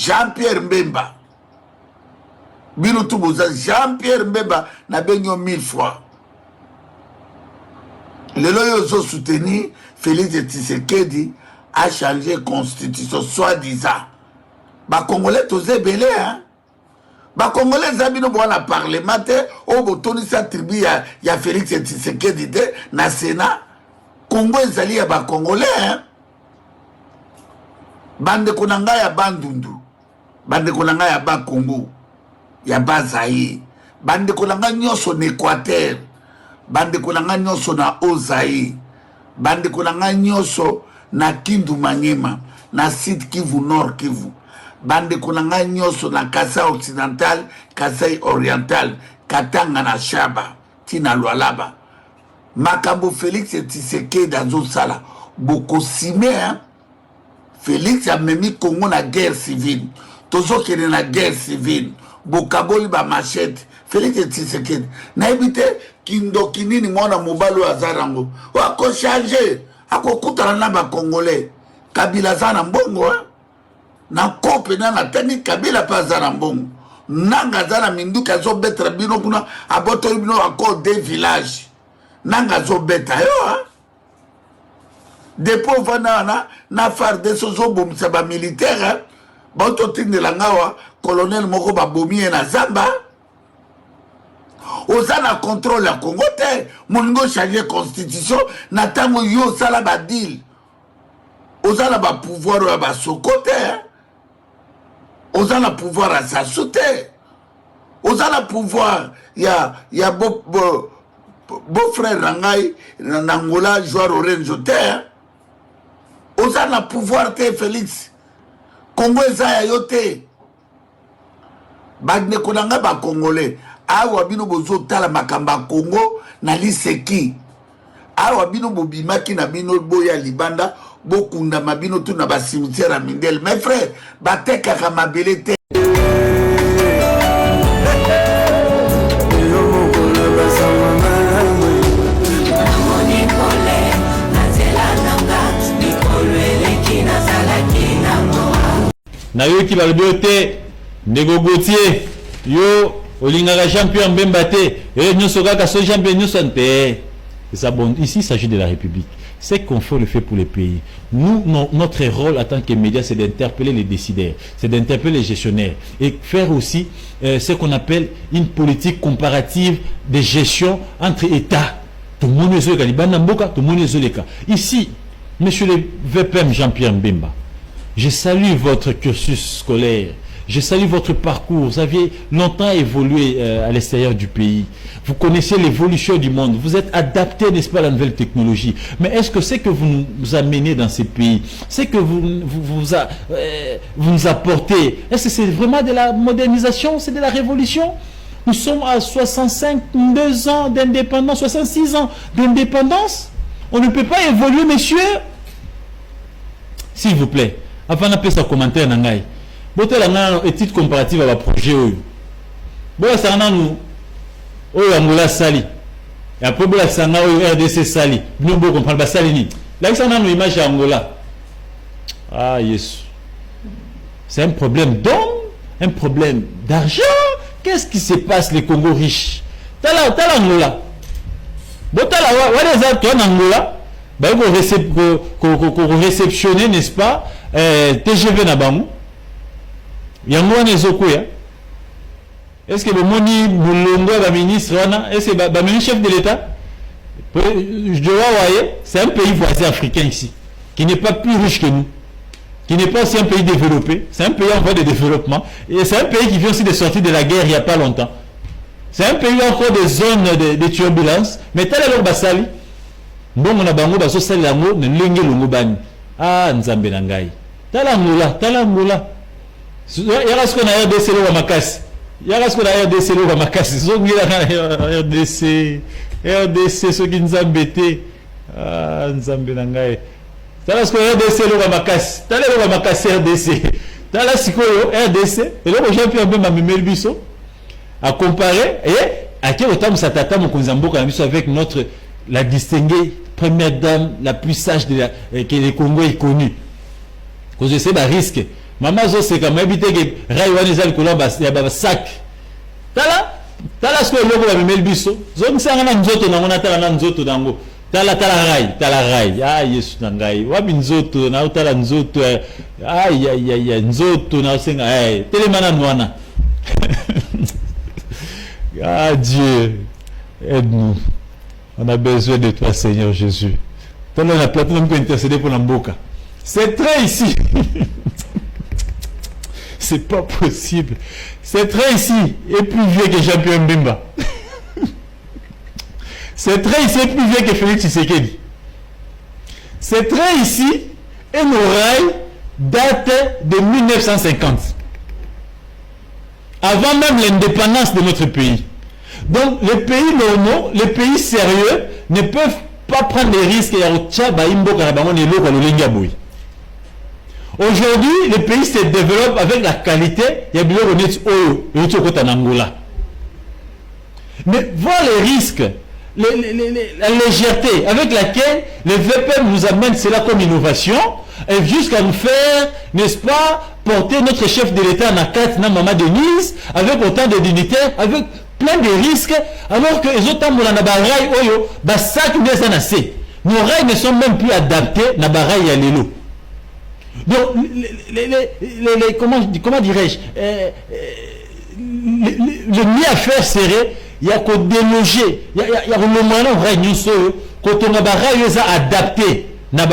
Jean-Pierre Mbemba. Bino Touboza, Jean-Pierre Mbemba n'a baigné 1000 fois. Le loyo soutenu, Félix Tshisekedi a changé la constitution, soi-disant. Bah, Congolais, tous les belés, hein. Bah, Congolais, Zabino, bon, la parlementaire, au botoni, sa tribu, il y a Félix Tshisekedi, dans le Sénat. Congo, ils allaient à Congolais, hein. Bande Konanga, ya Bandundu. Bande Konanga, ya ba Congo. Ya ba Zaïre. Bande Konanga, nyonso en Équateur. Bande Konanga, nyonso na Ozaïre. Bande Konanga, nyonso na Kindu Maniema. Na Sud Kivu, Nord Kivu. Bande Konanga, nyonso na Kasai Occidental, Kasai Oriental. Katanga na Shaba. Tina Lualaba. Makambo Félix Tshisekedi dans Sala. Boko Sime, hein. Félix a mis Congo na guerre civile. Tozo qui est na guerre civile. Bokaboli ba machette. Félix Tshisekedi. Na évité kindo kinini mwana mobalo azarango. Wako changer. Ako kutana na ba Congolais. Kabila zana mbongo, hein. Na kope na tani Kabila pa zana mbongo. Nanga zana minduka zo betra bino kuna aboto bino encore des villages. Nanga zo beta yo, hein. Des pauvres na faire des choses saba militaire, bonto tinde langawa colonel moko ba bomi na Zamba. Osana contrôle la Congo te, moningo changer constitution na tango yo sala ba deal. Osana ba pouvoir ba sokote. Osana pouvoir à sa soute. Osana pouvoir ya beau frère Rangai Nangola joueur Orenzo te. Osa na pouvoir te Félix. Congo eza yo te. Bagne konanga ba Congolais. Awa bino bozo tala makamba Congo na liseki. Awa bino bobimaki na bino boya libanda bokunda mabino tu na ba cimetière Mindel. Mes frères, bateka kamabele te. Na yo qui va le beauté Nego Gautier yo olingaka champion Mbemba te et nous sera so champion nous santé. C'est ça bon, ici il s'agit de la République. C'est qu'on fait le fait pour les pays. Nous notre rôle en tant que médias c'est d'interpeller les décideurs, c'est d'interpeller les gestionnaires et faire aussi ce qu'on appelle une politique comparative de gestion entre États. Tout le monde est tout le monde est ici monsieur le VPM Jean-Pierre Mbemba. Je salue votre cursus scolaire. Je salue votre parcours. Vous aviez longtemps évolué à l'extérieur du pays. Vous connaissez l'évolution du monde. Vous êtes adapté, n'est-ce pas, à la nouvelle technologie. Mais est-ce que c'est que vous nous amenez dans ces pays, c'est que vous nous apportez, est-ce que c'est vraiment de la modernisation, c'est de la révolution? Nous sommes à 62 ans d'indépendance, 66 ans d'indépendance. On ne peut pas évoluer, messieurs. S'il vous plaît. Avant d'appeler ça commentaire nangai. Bote la ngana étude comparative à la projet oyo. Bo ça nous oyo Angola sali. Et après bo la sanga oyo RDC sali. Nous bo comprendre ba sali ni. Là ça nous image à Angola. Ah yes. C'est un problème d'homme, un problème d'argent. Qu'est-ce qui se passe les Congo riches? Tala Angola. Bote la wa les autres en Angola. Bah qu'on réceptionner, n'est-ce pas? TGV na bango yango wana ezokoya. Est-ce que le moni mulongo ba ministre wana, est-ce que ba ministre chef de l'État je dois voyer, c'est un pays voisin africain ici qui n'est pas plus riche que nous, qui n'est pas aussi un pays développé, c'est un pays en voie de développement et c'est un pays qui vient aussi de sortir de la guerre il n'y a pas longtemps. C'est un pays encore des zones de turbulence, mais tel est leur basali mbongo na bango baso sali yango ne lenge longo bani. Ah nzambe na ngai tala ngula yaka siko na RDC lo makasi yaka siko na RDC lo makasi so ngira na RDC so ki nzambe te. Ah nzambe na ngai tala siko RDC lo makasi tala lo makasi RDC tala siko yo RDC et le Jean-Pierre Mbemba memeli biso à comparer et à quel autant sa tata mokonzi mboka na biso avec notre la distinguée première dame la plus sage que le Congo ait connue. Cause de ces risques Maman zo c'est comme habité que ray wana ezali kola ya ba sac. Tala ce que logo ba mel biso. Zo msanga na nzoto na ngona tala na nzoto dango. Tala ray. Ah Yesu na ngai. Wabi nzoto na utala nzoto. Ay nzoto na senga ay. Telemana nwana. Ah Dieu, aide-nous. On a besoin de toi, Seigneur Jésus. Toi, on a plateau pour intercéder pour l'amboka. C'est très ici. C'est pas possible. C'est très ici est plus vieux que Jean-Pierre Mbemba. C'est très ici est plus vieux que Félix Tshisekedi. C'est très ici et nos rails datent de 1950. Avant même l'indépendance de notre pays. Donc les pays normaux, les pays sérieux ne peuvent pas prendre des risques. Aujourd'hui, les pays se développent avec la qualité. Mais voir les risques, la légèreté avec laquelle les VPM nous amènent cela comme innovation, et jusqu'à nous faire, n'est-ce pas, porter notre chef de l'État Nakat, Maman Denise, avec autant de dignitaires, avec plein de risques, alors que les autres rails, oyo, sac nos rails ne sont même plus adaptés na rails à l'élo. Donc, comment dirais-je, le mieux à faire serait, il y a qu'au déloger, il y a le moment où rail quand on a rail adapté na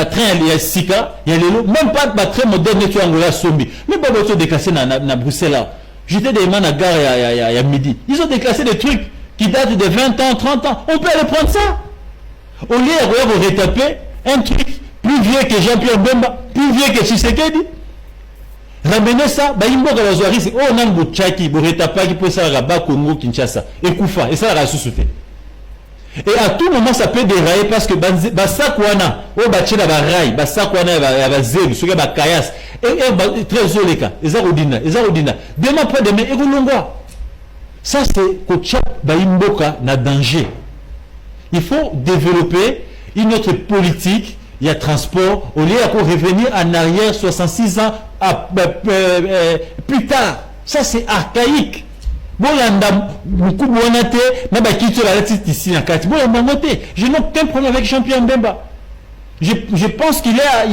train il y a sika il y a l'élo, même pas de train moderne tu Angola sombi, mais pas de déclassé na Bruxelles là. J'étais des mains à gare il y a midi. Ils ont déclassé des trucs qui datent de 20 ans, 30 ans. On peut aller prendre ça. Au lieu de retaper un truc plus vieux que Jean-Pierre Bemba, plus vieux que Tshisekedi. Ramenez ça, Baïmbo Galazouari, c'est oh non, Bouchaki, Boretapa qui peut ça là-bas, Congo, Kinshasa, et Koufa, et ça la sous-souté. Et à tout moment, ça peut dérailler parce que Basakwana, oh Bachela Baraï, Basakwana, Bazeb, Suga Bakayas, et très zoleka, Ezarodina. Demain après demain, et Goulongwa. Ça, c'est Kocha Baïmboka n'a danger. Il faut développer une autre politique, il y a transport, au lieu de revenir en arrière 66 ans plus tard. Ça, c'est archaïque. Je n'ai aucun problème avec Jean-Pierre Mbemba. Je pense qu'il est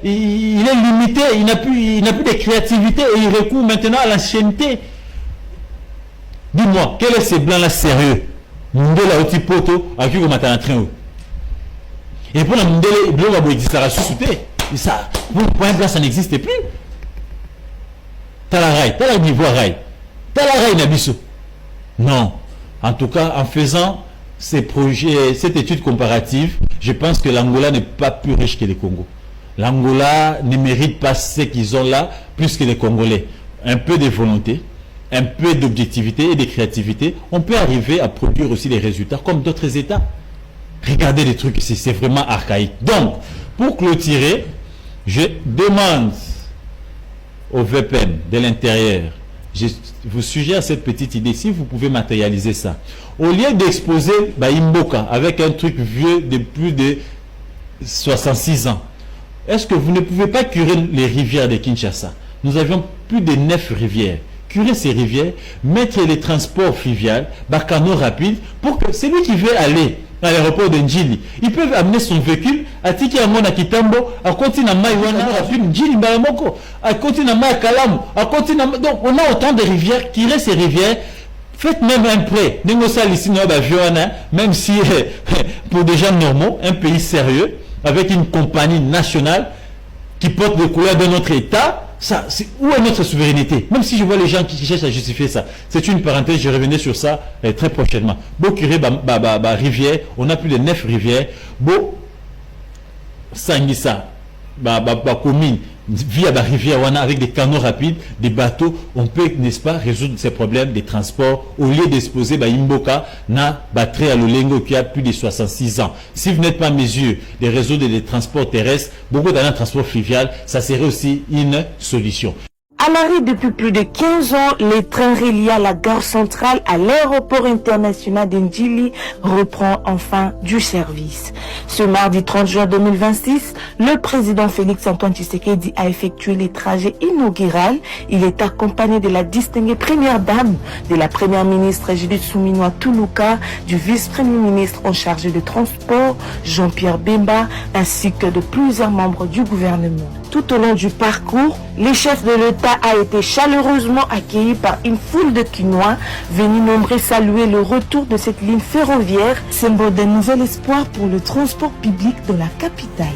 limité, il n'a plus de créativité et il recourt maintenant à l'ancienneté. Dis-moi, quel est ce blanc-là sérieux? Mundela Otipoto, à qui vous m'attendez en train. Et pour la Mundela, blanc va exister à la sous-souté. Ça, pour un blanc, ça n'existe plus. T'as la rail, t'as la niveau rail. Non. En tout cas, en faisant ces projets, cette étude comparative, je pense que l'Angola n'est pas plus riche que le Congo. L'Angola ne mérite pas ce qu'ils ont là, plus que les Congolais. Un peu de volonté, un peu d'objectivité et de créativité, on peut arriver à produire aussi des résultats comme d'autres États. Regardez les trucs ici, c'est vraiment archaïque. Donc, pour clôturer, je demande au VPN de l'intérieur, je vous suggère cette petite idée, si vous pouvez matérialiser ça. Au lieu d'exposer Imboka avec un truc vieux de plus de 66 ans, est-ce que vous ne pouvez pas curer les rivières de Kinshasa? Nous avions plus de 9 rivières. Curer ces rivières, mettre les transports fluviaux, canaux rapides, pour que celui qui veut aller à l'aéroport de Njili, ils peuvent amener son véhicule à Tiki Amona Kitambo, à continuer à Maïwana rapide, Njili Balamoko, à continuer à Maïkalam, à continuer à... Donc on a autant de rivières, curer ces rivières, faites même un prêt, même si pour des gens normaux, un pays sérieux, avec une compagnie nationale qui porte les couleurs de notre État. Ça, où est notre souveraineté? Même si je vois les gens qui cherchent à justifier ça. C'est une parenthèse, je revenais sur ça très prochainement. Beau curé, rivière, on a plus de 9 rivières. Beau Sangissa, commune, via la rivière, on a avec des canaux rapides, des bateaux, on peut, n'est-ce pas, résoudre ces problèmes des transports au lieu d'exposer Imboka na batterie à l'Olengo qui a plus de 66 ans. Si vous n'êtes pas mesure de résoudre des transports terrestres, beaucoup d'un transport fluvial, ça serait aussi une solution. À l'arrêt depuis plus de 15 ans, les trains reliés à la gare centrale à l'aéroport international d'Ndjili reprend enfin du service. Ce mardi 30 juin 2026, le président Félix-Antoine Tshisekedi a effectué les trajets inaugural. Il est accompagné de la distinguée première dame, de la première ministre Judith Suminwa Tuluka, du vice-premier ministre en charge de transport Jean-Pierre Bemba, ainsi que de plusieurs membres du gouvernement. Tout au long du parcours, le chef de l'État a été chaleureusement accueilli par une foule de Kinois venus nombreux saluer le retour de cette ligne ferroviaire, symbole d'un nouvel espoir pour le transport public de la capitale.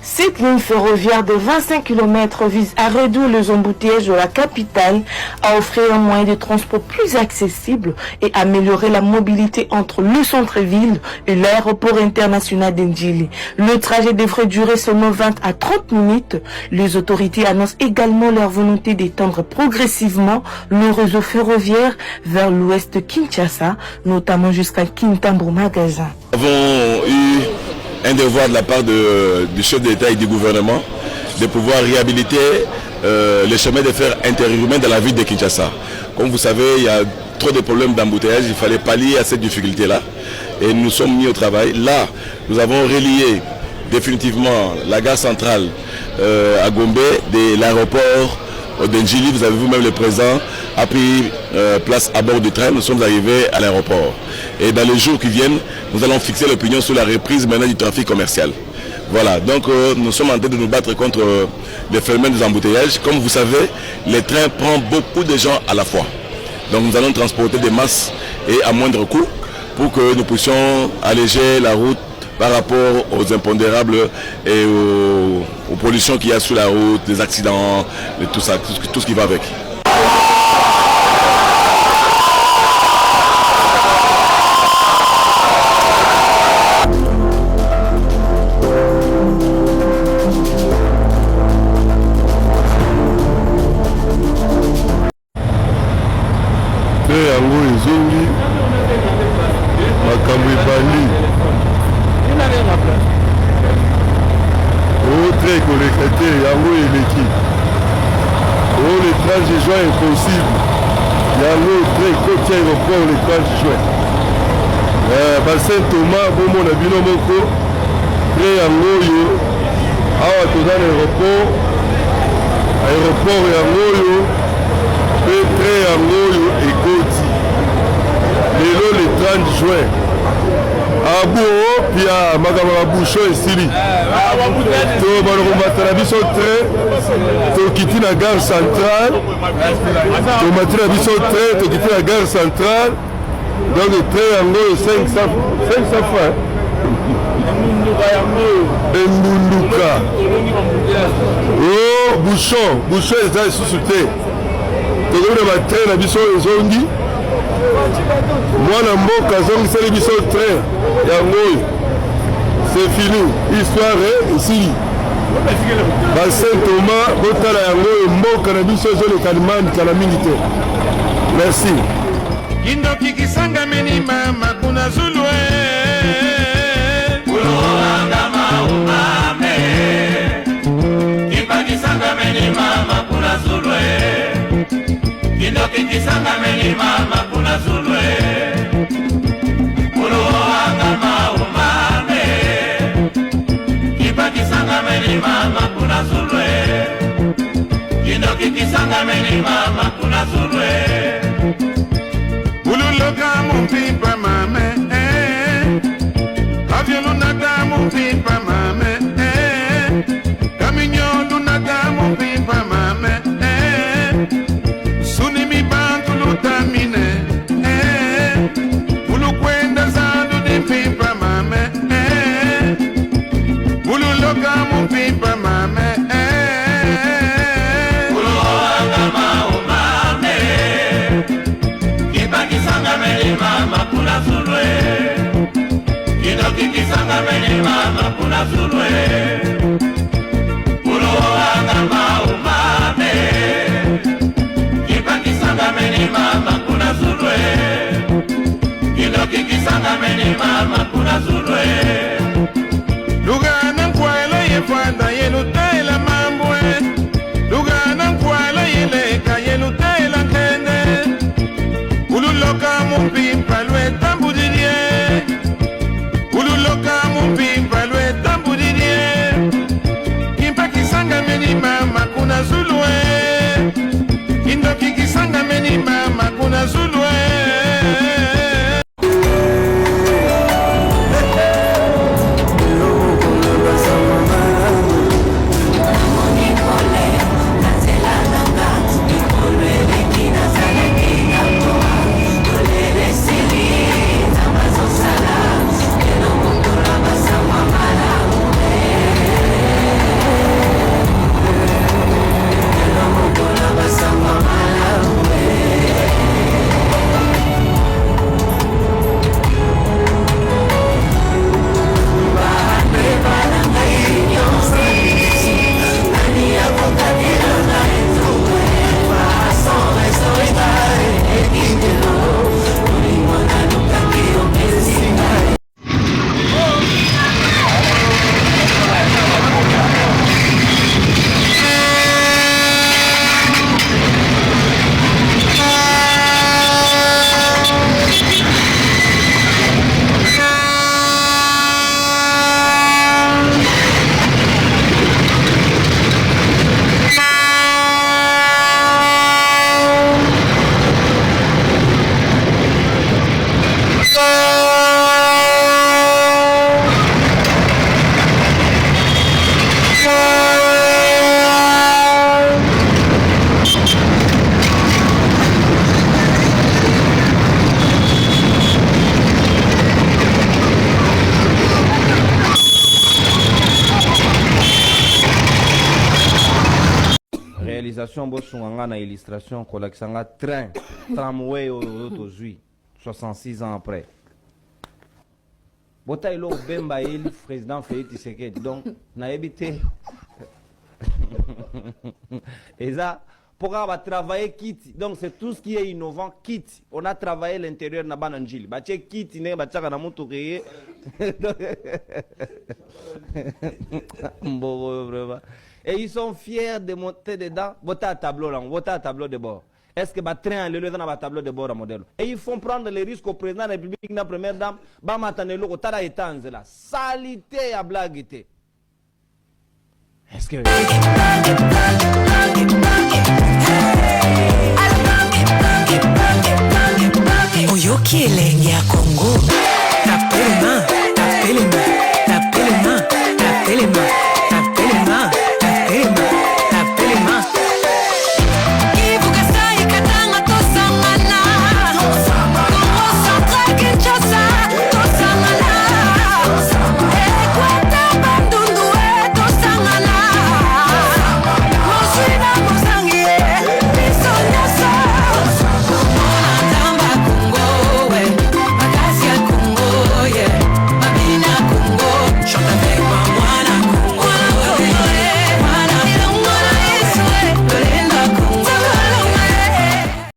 Cette ligne ferroviaire de 25 km vise à réduire les embouteillages de la capitale, à offrir un moyen de transport plus accessible et améliorer la mobilité entre le centre-ville et l'aéroport international d'Ndjili. Le trajet devrait durer seulement 20 à 30 minutes. Les autorités annoncent également leur volonté d'étendre progressivement le réseau ferroviaire vers l'ouest de Kinshasa, notamment jusqu'à Kintambo Magasin. Nous avons eu un devoir de la part du chef de l'État et du gouvernement de pouvoir réhabiliter les chemins de fer interurbains dans la ville de Kinshasa. Comme vous savez, il y a trop de problèmes d'embouteillage, il fallait pallier à cette difficulté-là et nous sommes mis au travail. Là, nous avons relié définitivement la gare centrale à Gombe de l'aéroport d'Ndjili. Vous avez vous-même le président a pris place à bord du train. Nous sommes arrivés à l'aéroport. Et dans les jours qui viennent, nous allons fixer l'opinion sur la reprise maintenant du trafic commercial. Voilà, donc nous sommes en train de nous battre contre le phénomène des embouteillages. Comme vous savez, les trains prennent beaucoup de gens à la fois. Donc nous allons transporter des masses et à moindre coût pour que nous puissions alléger la route par rapport aux impondérables et aux pollutions qu'il y a sur la route, les accidents, et tout ça, tout ce qui va avec. Impossible. Il y a l'autre côté aéroport le 30 juin. Bassin Thomas, bon mon abino moko, près Yangoyo, awa toza l'aéroport, Yangoyo, près Yangoyo et Goti. Lelo le 30 juin. Abu pia magama boucho esili. To balomata na biso train to kiti na gare centrale. To matira biso train to kiti na gare centrale. Donc le train yango 500 francs. Embunduka. Oh bouchon eza sous te. To ko na train na biso ezongi. Mwana mboka zongiseli biso train yango c'est fini histoire ici Bassin Thomas botala yango mboka na biso ezoleka limani kala mingi te. Merci. Kindoki kisangameni mama kuna zulwe kuloanga maumame Kimba kisangameni mama kuna zulwe Kindoki kisangameni mama kuna zulwe kuloanga maumame Kimba kisangameni mama kuna zulwe Kindoki kisangameni mama kuna zulwe Ululuka mumpipa mame Aviolunaka mumpipa mame Caminho lunaka mumpipa mame Sunimi bantu lutamine Ulukwenda zandu di pipa mame Ululuka mumpipa mame Uluanga maumame Kisangameni mama kuna zulwe Kidoki kisangameni mama kuna zulwe Uloanga maumame Kipa kisangameni mama kuna zulwe kikisanga meni mama kuna zulwe Lugana nkwala yefanda yenutela mambwe Lugana nkwala yeleka yenutela nkene Ululoka mupimpa lwe tambudirie Ululoka mupimpa lwe tambudirie Kimpa kisanga meni mama kuna zulwe Kindo kikisanga meni mama kuna zulwe Réalisation Bossunganga na illustration kolakisanga train tramway aujourd'hui 66 ans après. Bota ilo bemba eli président Félix Tshisekedi donc na ebité et ça pour avoir travaillé kit donc c'est tout ce qui est innovant kit on a travaillé l'intérieur na bananjili ba che kit ne ba tsaka na mutu créé vraiment. Et ils sont fiers de monter dedans. Voter à tableau là, voter à tableau de bord. Est-ce que le train le dans un tableau de bord à modèle? Et ils font prendre les risques au président de la République, la première dame, Bamatanelo, au Tada et Tanzela. Salité à blaguité. Est-ce que. Oyoki elenge ya Congo. Tapelema, tapelema.